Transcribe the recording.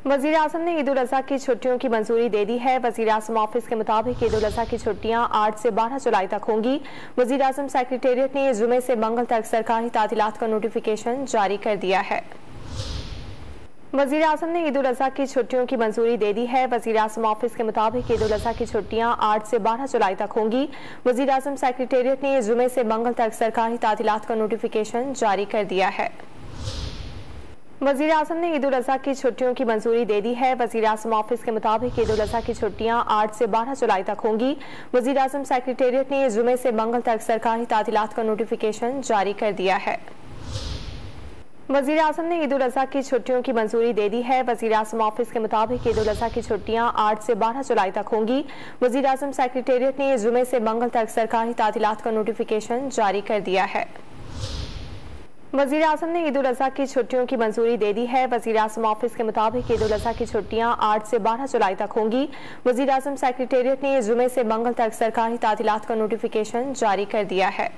वज़ीर आज़म ने ईद उल अज़हा की छुट्टियों की मंजूरी दे दी है। वज़ीर आज़म ऑफिस के मुताबिक ईद उल अज़हा की छुट्टियां 8 से 12 जुलाई तक होंगी। वज़ीर आज़म सेक्रेटेरिएट ने जुमे से मंगल तक सरकारी तातीलात का नोटिफिकेशन जारी कर दिया है। वज़ीर आज़म ने ईद उल अज़हा की छुट्टियों की मंजूरी दे दी है। वज़ीर आज़म ऑफिस के मुताबिक ईद उल अज़हा की छुट्टियां 8 से 12 जुलाई तक होंगी। वज़ीर आज़म सेक्रेटेरिएट ने जुमे से मंगल तक सरकारी तातीलात का नोटिफिकेशन जारी कर दिया है। वज़ीर आज़म ने ईद उल अज़हा की छुट्टियों की मंजूरी दे दी है। वज़ीर आज़म ऑफिस के मुताबिक ईद उल अज़हा की छुट्टियां 8 से 12 जुलाई तक होंगी। वज़ीर आज़म सेक्रेटेरिएट ने जुमे से मंगल तक सरकारी तातीलात का नोटिफिकेशन जारी कर दिया है। वज़ीर आज़म ने ईद उल अज़हा की छुट्टियों की मंजूरी दे दी है। वज़ीर आज़म ऑफिस के मुताबिक ईद उल अज़हा की छुट्टियां 8 से 12 जुलाई तक होंगी। वज़ीर आज़म सेक्रेटेरिएट ने जुमे से मंगल तक सरकारी तातीलात का नोटिफिकेशन जारी कर दिया है। वज़ीर आज़म ने ईद उल अज़हा की छुट्टियों की मंजूरी दे दी है। वज़ीर आज़म ऑफिस के मुताबिक ईद उल अज़हा की छुट्टियां 8 से 12 जुलाई तक होंगी। वज़ीर आज़म सेक्रेटेरिएट ने जुमे से मंगल तक सरकारी तातीलात का नोटिफिकेशन जारी कर दिया है।